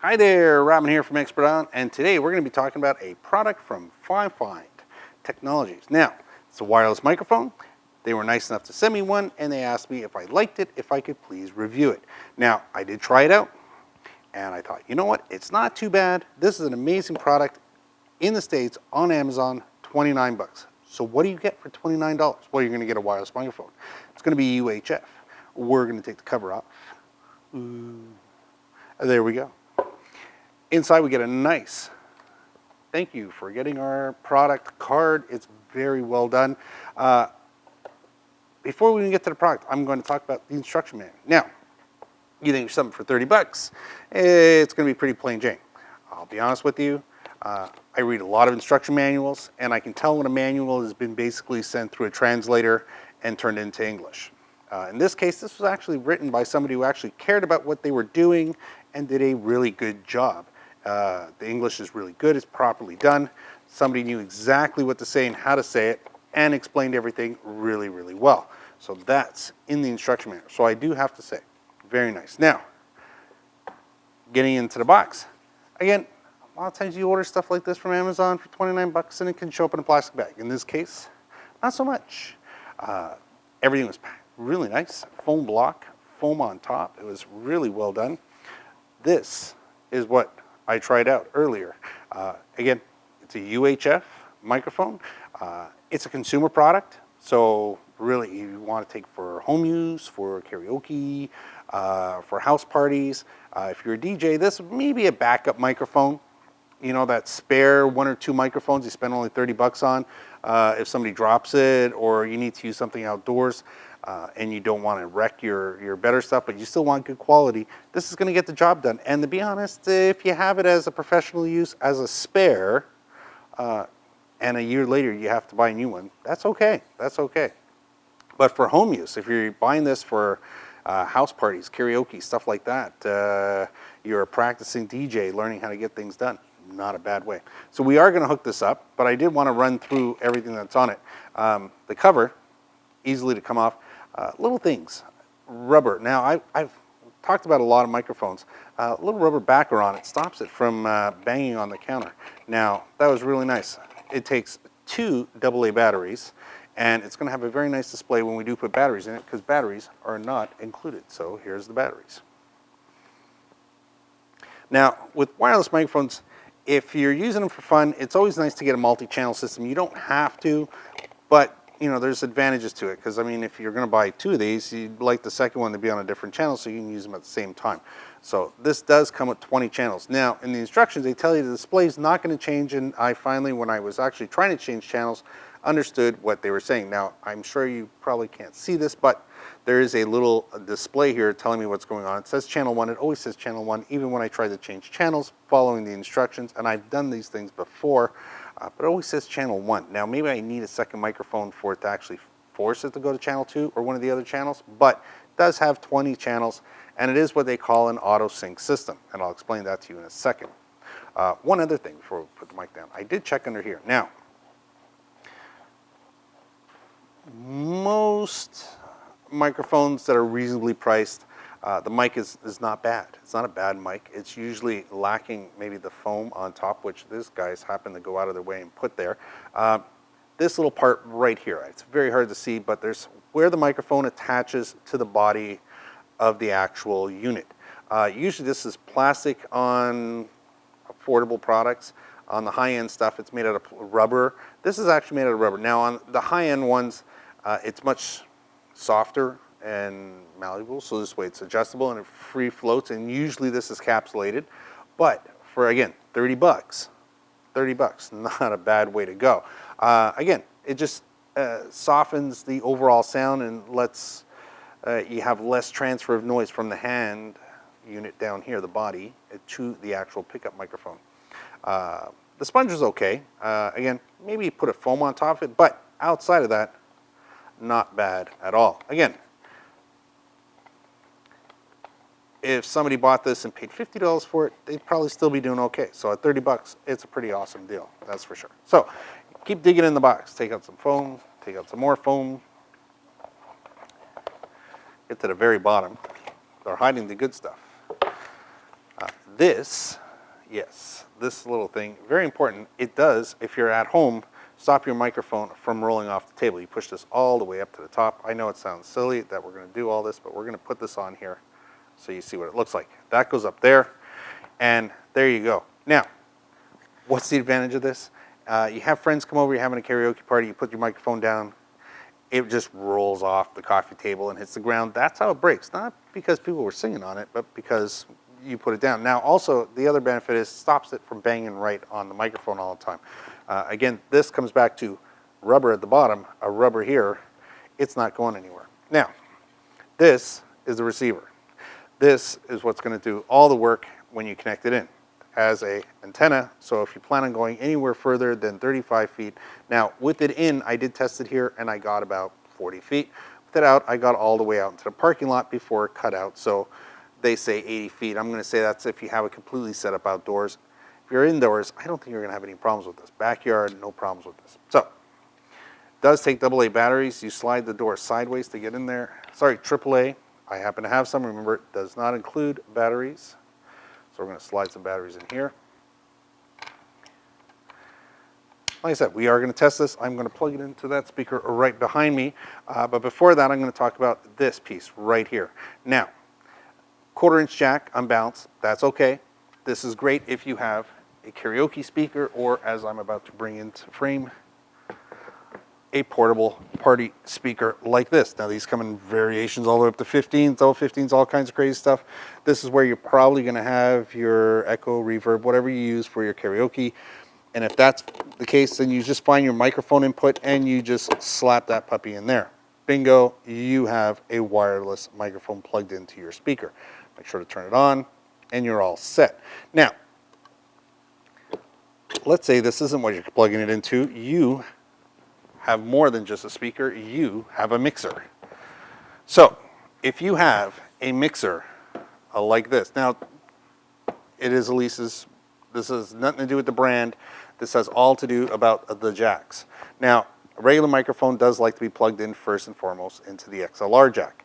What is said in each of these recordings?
Hi there, Robin here from Expert On, and today we're going to be talking about a product from Fifine Technologies. Now, it's a wireless microphone. They were nice enough to send me one, and they asked me if I liked it, if I could please review it. Now, I did try it out, and I thought, you know what, it's not too bad. This is an amazing product in the States on Amazon, 29 bucks. So what do you get for $29? Well, you're going to get a wireless microphone. It's going to be UHF. We're going to take the cover off. Ooh. There we go. Inside we get a nice thank you for getting our product card. It's very well done. Before we even get to the product, I'm going to talk about the instruction manual. Now, you think something for 30 bucks, it's going to be pretty plain Jane. I'll be honest with you. I read a lot of instruction manuals, and I can tell when a manual has been basically sent through a translator and turned into English. In this case, this was actually written by somebody who actually cared about what they were doing and did a really good job. The English is really good, it's properly done. Somebody knew exactly what to say and how to say it and explained everything really, really well. So that's in the instruction manual. So I do have to say, very nice. Now, getting into the box. Again, a lot of times you order stuff like this from Amazon for 29 bucks and it can show up in a plastic bag. In this case, not so much. Everything was packed really nice. Foam block, foam on top. It was really well done. This is what I tried out earlier. Again, it's a UHF microphone. It's a consumer product, so really you want to take for home use, for karaoke, for house parties. If you're a DJ, this may be a backup microphone. You know, that spare one or two microphones you spend only 30 bucks on. If somebody drops it or you need to use something outdoors, and you don't want to wreck your better stuff, but you still want good quality, this is going to get the job done. And to be honest, if you have it as a professional use, as a spare, and a year later you have to buy a new one, that's okay. That's okay. But for home use, if you're buying this for house parties, karaoke, stuff like that, you're a practicing DJ learning how to get things done, not a bad way. So we are going to hook this up, but I did want to run through everything that's on it. The cover, easily to come off. Little things, rubber. Now, I've talked about a lot of microphones. A little rubber backer on it stops it from banging on the counter. Now, that was really nice. It takes 2 AA batteries, and it's going to have a very nice display when we do put batteries in it, because batteries are not included. So here's the batteries. Now, with wireless microphones, if you're using them for fun, it's always nice to get a multi-channel system. You don't have to, but you know, there's advantages to it, because I mean, if you're going to buy 2 of these, you'd like the second one to be on a different channel so you can use them at the same time. So this does come with 20 channels. Now, in the instructions, they tell you the display is not going to change, and I finally, when I was actually trying to change channels, understood what they were saying. Now, I'm sure you probably can't see this, but there is a little display here telling me what's going on. It says channel 1. It always says channel 1, even when I try to change channels following the instructions, and I've done these things before. But it always says channel 1. Now, maybe I need a second microphone for it to actually force it to go to channel 2 or one of the other channels, but it does have 20 channels, and it is what they call an auto sync system, and I'll explain that to you in a second. One other thing before we put the mic down. I did check under here. Now, most microphones that are reasonably priced, the mic is not bad. It's not a bad mic. It's usually lacking maybe the foam on top, which these guys happen to go out of their way and put there. This little part right here, it's very hard to see, but there's where the microphone attaches to the body of the actual unit. Usually this is plastic on affordable products. On the high-end stuff, it's made out of rubber. This is actually made out of rubber. Now, on the high-end ones, it's much softer and malleable, so this way it's adjustable and it free floats, and usually this is capsulated. But for, again, 30 bucks, not a bad way to go. Again, it just softens the overall sound and lets you have less transfer of noise from the hand unit down here, the body, to the actual pickup microphone. The sponge is okay. Again, maybe put a foam on top of it, but outside of that, not bad at all. Again, if somebody bought this and paid $50 for it, they'd probably still be doing okay. So at 30 bucks, it's a pretty awesome deal, that's for sure. So keep digging in the box. Take out some foam, take out some more foam. Get to the very bottom. They're hiding the good stuff. This, yes, this little thing, very important. It does, if you're at home, stop your microphone from rolling off the table. You push this all the way up to the top. I know it sounds silly that we're going to do all this, but we're going to put this on here so you see what it looks like. That goes up there, and there you go. Now, what's the advantage of this? You have friends come over, you're having a karaoke party, you put your microphone down, it just rolls off the coffee table and hits the ground. That's how it breaks. Not because people were singing on it, but because you put it down. Now, also, the other benefit is stops it from banging right on the microphone all the time. Again, this comes back to rubber at the bottom, a rubber here. It's not going anywhere. Now, this is the receiver. This is what's going to do all the work when you connect it in as a antenna. So if you plan on going anywhere further than 35 feet, now with it in, I did test it here and I got about 40 feet. With it out, I got all the way out into the parking lot before it cut out. So they say 80 feet. I'm going to say that's if you have it completely set up outdoors. If you're indoors, I don't think you're going to have any problems with this. Backyard, no problems with this. So, it does take AA batteries. You slide the door sideways to get in there. Sorry, AAA. I happen to have some. Remember, it does not include batteries. So we're going to slide some batteries in here. Like I said, we are going to test this. I'm going to plug it into that speaker right behind me. But before that, I'm going to talk about this piece right here. Now, 1/4-inch jack, unbalanced. That's okay. This is great if you have a karaoke speaker or, as I'm about to bring into frame, a portable party speaker like this. Now these come in variations all the way up to 15s, double 15s, all kinds of crazy stuff. This is where you're probably going to have your echo, reverb, whatever you use for your karaoke. And if that's the case, then you just find your microphone input and you just slap that puppy in there. Bingo, you have a wireless microphone plugged into your speaker. Make sure to turn it on and you're all set. Now, let's say this isn't what you're plugging it into. You have more than just a speaker, you have a mixer. So, if you have a mixer like this, now it is Elise's, this has nothing to do with the brand, this has all to do about the jacks. Now, a regular microphone does like to be plugged in first and foremost into the XLR jack.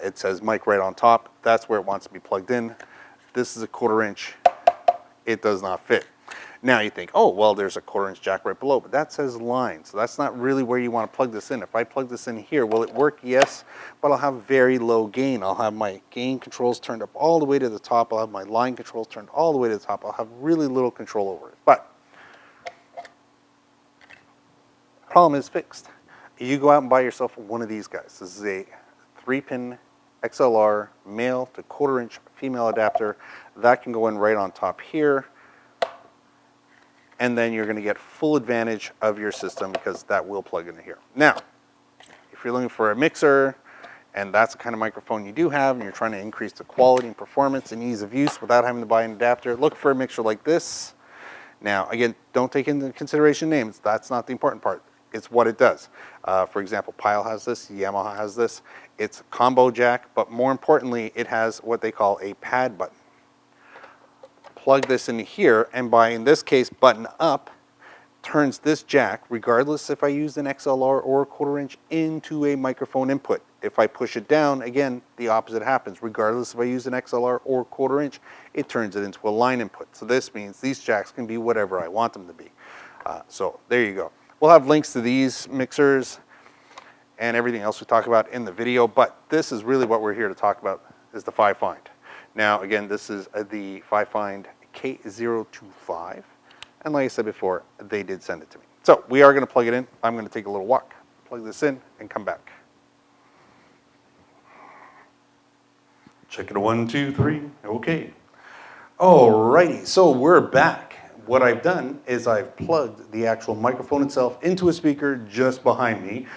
It says mic right on top, that's where it wants to be plugged in. This is a 1/4-inch, it does not fit. Now you think, oh, well, there's a 1/4-inch jack right below, but that says line, so that's not really where you want to plug this in. If I plug this in here, will it work? Yes, but I'll have very low gain. I'll have my gain controls turned up all the way to the top. I'll have my line controls turned all the way to the top. I'll have really little control over it. But problem is fixed. You go out and buy yourself one of these guys. This is a 3-pin XLR male to 1/4-inch female adapter. That can go in right on top here. And then you're going to get full advantage of your system because that will plug into here. Now, if you're looking for a mixer, and that's the kind of microphone you do have, and you're trying to increase the quality and performance and ease of use without having to buy an adapter, look for a mixer like this. Now, again, don't take into consideration names. That's not the important part. It's what it does. For example, Pyle has this, Yamaha has this. It's a combo jack, but more importantly, it has what they call a pad button. Plug this into here, and by, in this case, button up, turns this jack, regardless if I use an XLR or a 1/4-inch, into a microphone input. If I push it down, again, the opposite happens. Regardless if I use an XLR or 1/4-inch, it turns it into a line input. So this means these jacks can be whatever I want them to be. So there you go. We'll have links to these mixers and everything else we talk about in the video, but this is really what we're here to talk about, is the Fifine. Now, again, this is the Fifine K025, and like I said before, they did send it to me. So we are going to plug it in. I'm going to take a little walk, plug this in, and come back. Check it, 1, 2, 3. Okay. Alrighty, so we're back. What I've done is I've plugged the actual microphone itself into a speaker just behind me.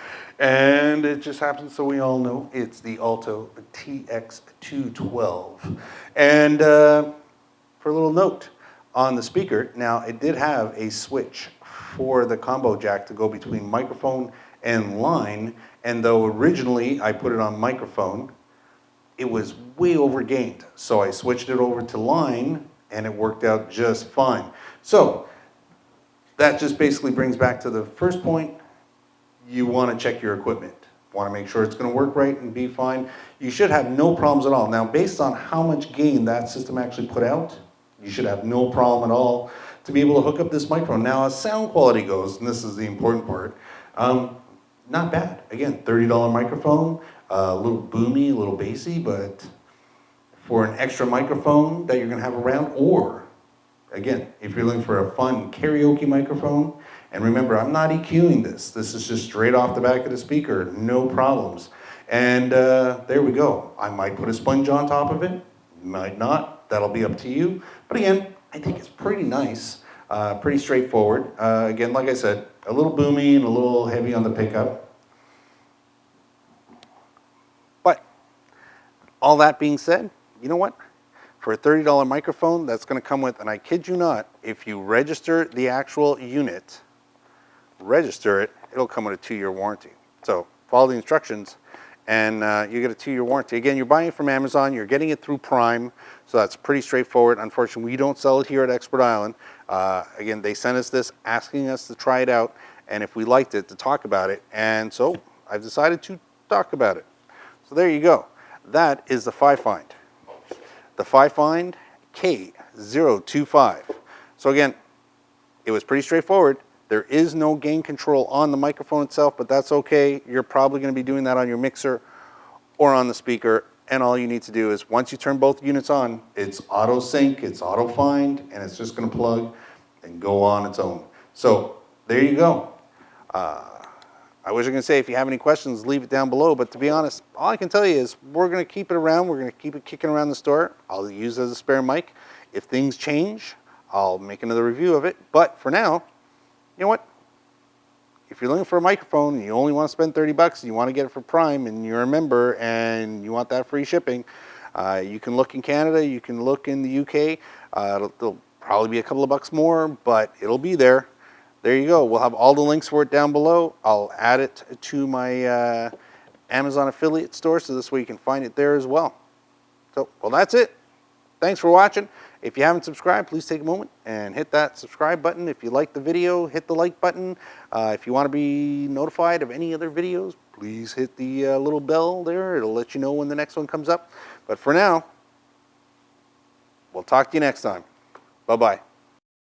And it just happens so we all know it's the Alto TX212. And for a little note on the speaker, now it did have a switch for the combo jack to go between microphone and line. And though originally I put it on microphone, it was way overgained. So I switched it over to line and it worked out just fine. So that just basically brings back to the first point. You want to check your equipment. Want to make sure it's going to work right and be fine. You should have no problems at all. Now, based on how much gain that system actually put out, You should have no problem at all to be able to hook up this microphone. Now, as sound quality goes, and this is the important part, not bad. Again, $30 microphone, a little boomy, a little bassy, but for an extra microphone that you're gonna have around, or again, if you're looking for a fun karaoke microphone, and remember, I'm not EQing this. This is just straight off the back of the speaker, no problems. And there we go. I might put a sponge on top of it, might not. That'll be up to you. But again, I think it's pretty nice, pretty straightforward. Again, like I said, a little boomy and a little heavy on the pickup. But all that being said, you know what? For a $30 microphone, that's going to come with, and I kid you not, if you register the actual unit, register it, it'll come with a 2-year warranty. So follow the instructions, and you get a 2-year warranty. Again, you're buying it from Amazon, you're getting it through Prime, so that's pretty straightforward. Unfortunately, we don't sell it here at Expert Island. Again, they sent us this, asking us to try it out, and if we liked it, to talk about it. And so I've decided to talk about it. So there you go. That is the Fifine. The Fifine K025. So again, it was pretty straightforward. There is no gain control on the microphone itself, but that's okay. You're probably going to be doing that on your mixer or on the speaker, and all you need to do is once you turn both units on, it's auto sync, it's auto find, and it's just going to plug and go on its own. So there you go. I was going to say, if you have any questions, leave it down below. But to be honest, all I can tell you is we're going to keep it around. We're going to keep it kicking around the store. I'll use it as a spare mic. If things change, I'll make another review of it. But for now, you know what? If you're looking for a microphone and you only want to spend 30 bucks and you want to get it for Prime and you're a member and you want that free shipping, you can look in Canada, you can look in the UK. It'll probably be a couple of bucks more, but it'll be there. There you go. We'll have all the links for it down below. I'll add it to my Amazon affiliate store so this way you can find it there as well. So, well, that's it. Thanks for watching. If you haven't subscribed, please take a moment and hit that subscribe button. If you like the video, hit the like button. If you want to be notified of any other videos, please hit the little bell there. It'll let you know when the next one comes up. But for now, we'll talk to you next time. Bye-bye.